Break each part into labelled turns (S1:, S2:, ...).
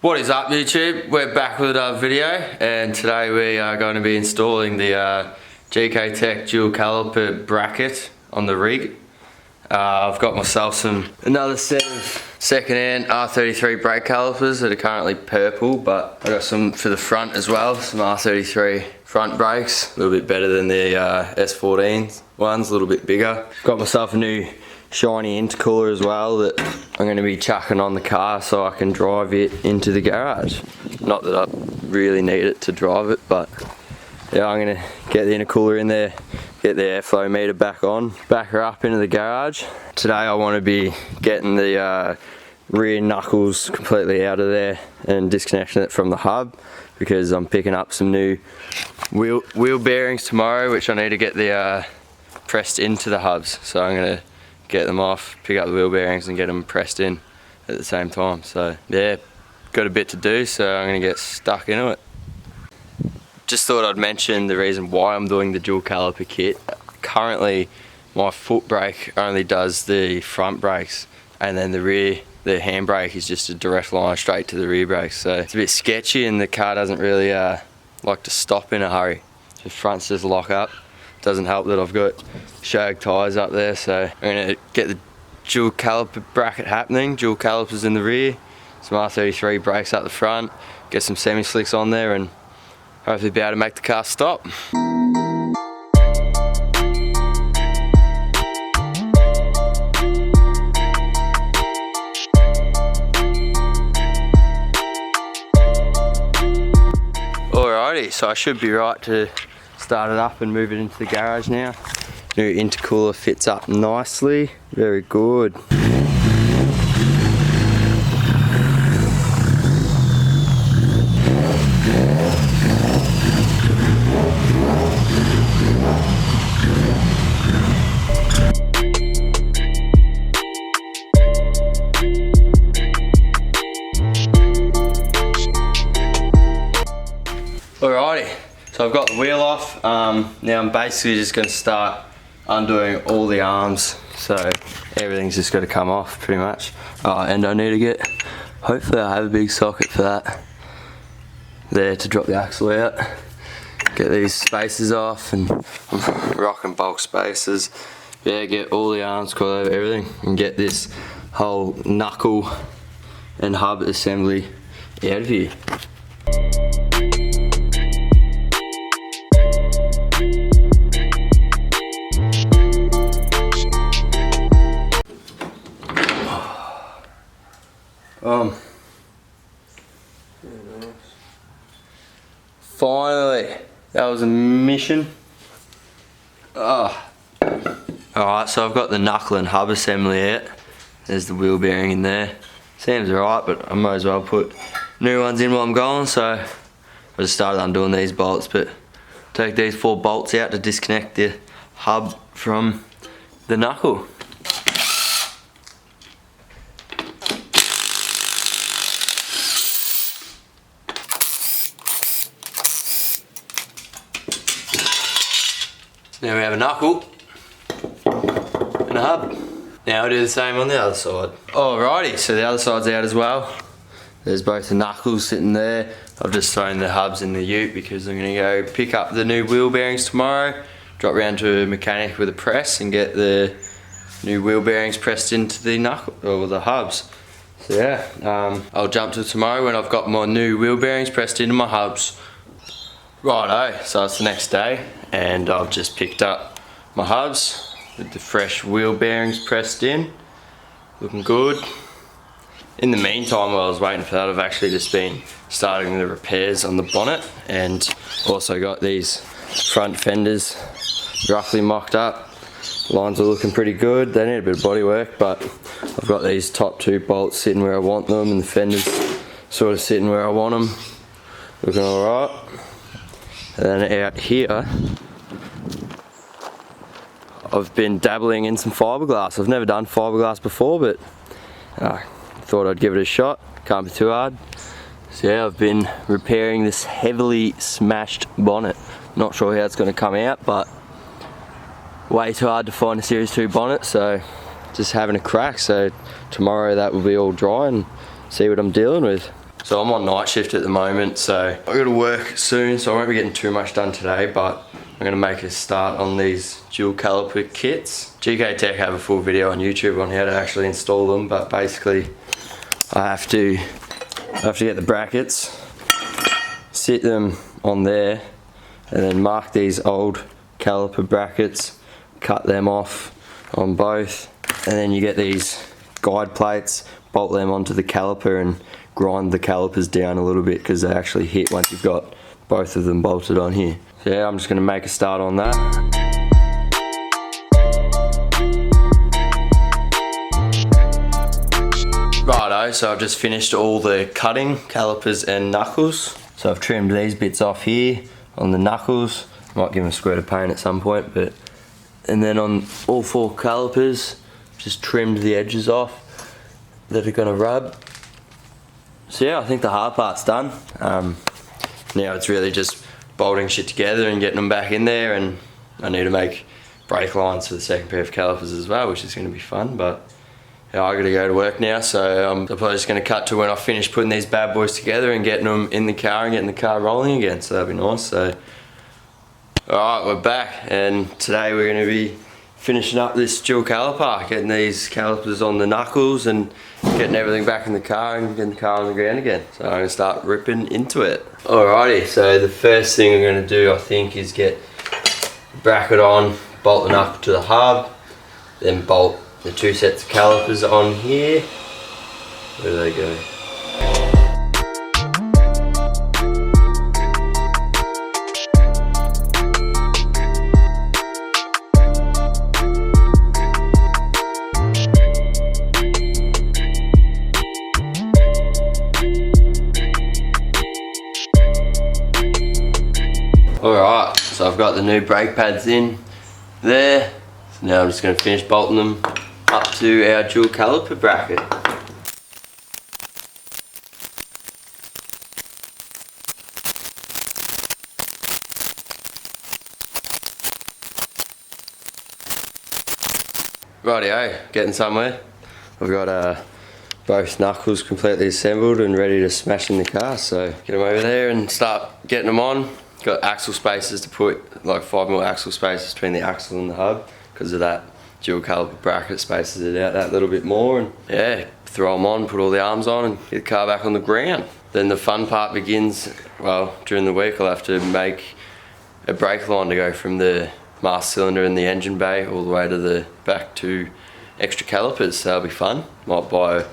S1: What is up YouTube? We're back with another video, and today we are going to be installing the Gktech Dual Caliper bracket on the rig. I've got myself another set of second-hand R33 brake calipers that are currently purple, but I got some for the front as well, some R33 front brakes, a little bit better than the S14 ones, a little bit bigger. Got myself a new shiny intercooler as well that I'm going to be chucking on the car so I can drive it into the garage. Not that I really need it to drive it, but yeah, I'm going to get the intercooler in there, get the airflow meter back on, back her up into the garage. Today I want to be getting the rear knuckles completely out of there and disconnecting it from the hub, because I'm picking up some new wheel bearings tomorrow, which I need to get the pressed into the hubs. So I'm going to get them off, pick up the wheel bearings and get them pressed in at the same time. So yeah, got a bit to do, so I'm going to get stuck into it. Just thought I'd mention the reason why I'm doing the dual caliper kit. Currently my foot brake only does the front brakes, and then the handbrake is just a direct line straight to the rear brakes. So it's a bit sketchy, and the car doesn't really like to stop in a hurry. The fronts just lock up. Doesn't help that I've got shag tyres up there, so I'm going to get the dual caliper bracket happening, dual calipers in the rear, some R33 brakes up the front, get some semi-slicks on there and hopefully be able to make the car stop. Alrighty, so I should be right to start it up and move it into the garage now. New intercooler fits up nicely, very good. Alrighty. So I've got the wheel off. Now I'm basically just going to start undoing all the arms, so everything's just got to come off pretty much. And I need to get, hopefully I have a big socket for that there to drop the axle out. Get these spacers off and rock and bulk spacers. Yeah, get all the arms coiled over everything and get this whole knuckle and hub assembly out of here. Finally, that was a mission. Alright, so I've got the knuckle and hub assembly out. There's the wheel bearing in there. Seems alright, but I might as well put new ones in while I'm going, so I just started undoing these bolts, but take these 4 bolts out to disconnect the hub from the knuckle. Now we have a knuckle and a hub. Now we'll do the same on the other side. Alrighty, so the other side's out as well. There's both the knuckles sitting there. I've just thrown the hubs in the ute because I'm going to go pick up the new wheel bearings tomorrow, drop round to a mechanic with a press and get the new wheel bearings pressed into the knuckle, or the hubs. So yeah, I'll jump to tomorrow when I've got my new wheel bearings pressed into my hubs. Righto, so it's the next day and I've just picked up my hubs with the fresh wheel bearings pressed in. Looking good. In the meantime, while I was waiting for that, I've actually just been starting the repairs on the bonnet, and also got these front fenders roughly mocked up. Lines are looking pretty good. They need a bit of body work, but I've got these top 2 bolts sitting where I want them and the fenders sort of sitting where I want them. Looking alright. And then out here, I've been dabbling in some fiberglass. I've never done fiberglass before, but thought I'd give it a shot. Can't be too hard. So yeah, I've been repairing this heavily smashed bonnet. Not sure how it's going to come out, but way too hard to find a Series 2 bonnet, so just having a crack. So tomorrow that will be all dry and see what I'm dealing with. So I'm on night shift at the moment, so I got to work soon, so I won't be getting too much done today, but I'm going to make a start on these dual caliper kits. Gktech have a full video on YouTube on how to actually install them, but basically I have to get the brackets, sit them on there, and then mark these old caliper brackets, cut them off on both, and then you get these guide plates, bolt them onto the caliper and grind the calipers down a little bit because they actually hit once you've got both of them bolted on here. So yeah, I'm just going to make a start on that. Righto, so I've just finished all the cutting, calipers and knuckles. So I've trimmed these bits off here on the knuckles. Might give them a squirt of paint at some point, but and then on all 4 calipers, just trimmed the edges off that are going to rub. So yeah, I think the hard part's done. Now it's really just bolting shit together and getting them back in there, and I need to make brake lines for the second pair of calipers as well, which is going to be fun. But yeah, I got to go to work now, so I'm probably just going to cut to when I finish putting these bad boys together and getting them in the car and getting the car rolling again, so that'll be nice. So alright, we're back, and today we're going to be finishing up this dual caliper, getting these calipers on the knuckles and getting everything back in the car and getting the car on the ground again. So I'm going to start ripping into it. Alrighty, so the first thing I'm going to do, I think, is get the bracket on, bolt the knuckle to the hub, then bolt the 2 sets of calipers on here. Where do they go? Alright, so I've got the new brake pads in there. So now I'm just going to finish bolting them up to our dual caliper bracket. Rightio, getting somewhere. I've got both knuckles completely assembled and ready to smash in the car, so get them over there and start getting them on. Got axle spaces to put, like 5mm axle spaces between the axle and the hub, because of that dual caliper bracket spaces it out that little bit more, and yeah, throw them on, put all the arms on and get the car back on the ground. Then the fun part begins. Well, during the week I'll have to make a brake line to go from the master cylinder in the engine bay all the way to the back to extra calipers, so that'll be fun. Might buy a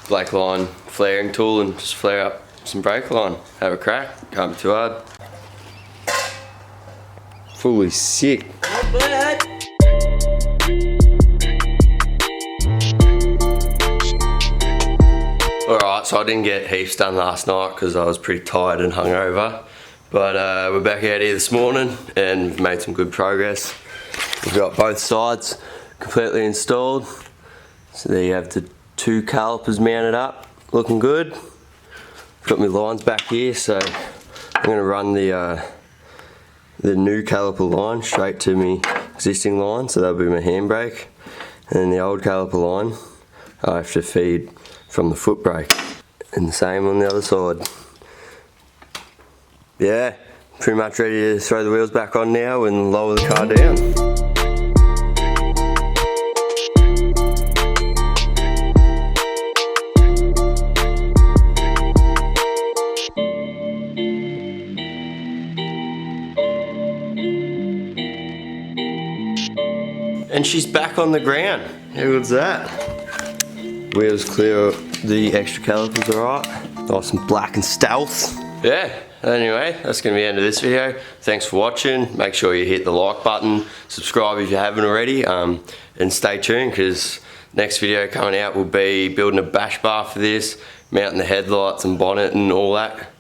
S1: brake line flaring tool and just flare up some brake line, have a crack, can't be too hard. Fully sick. Alright, so I didn't get heaps done last night because I was pretty tired and hungover, but we're back out here this morning and we've made some good progress. We've got both sides completely installed, so there you have the 2 calipers mounted up, looking good. Got my lines back here, so I'm going to run the new caliper line straight to my existing line, so that'll be my handbrake, and then the old caliper line I have to feed from the foot brake, and the same on the other side. Yeah, pretty much ready to throw the wheels back on now and lower the car down. And she's back on the ground. How good's that? Wheels clear, the extra calipers alright. Nice and black and stealth. Yeah, anyway, that's going to be the end of this video. Thanks for watching. Make sure you hit the like button, subscribe if you haven't already, and stay tuned because next video coming out will be building a bash bar for this, mounting the headlights and bonnet and all that.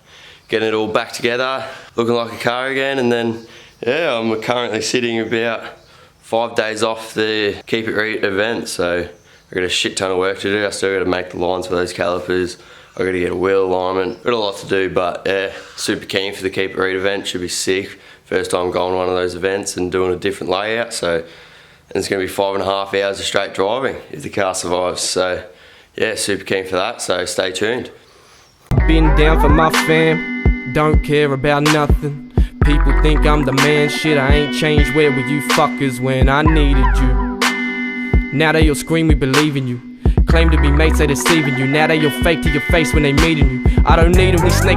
S1: Getting it all back together, looking like a car again, and then, yeah, I'm currently sitting about 5 days off the Keep It Read event, so I've got a shit ton of work to do. I still got to make the lines for those calipers. I've got to get a wheel alignment. Got a lot to do, but yeah, super keen for the Keep It Read event. Should be sick. First time going to one of those events and doing a different layout, so and it's going to be 5.5 hours of straight driving if the car survives. So yeah, super keen for that, so stay tuned.
S2: Been down for my fam, don't care about nothing. People think I'm the man, shit I ain't changed. Where were you fuckers when I needed you? Now they all scream we believe in you. Claim to be mates, they deceiving you. Now they all fake to your face when they meeting you. I don't need them, these snakes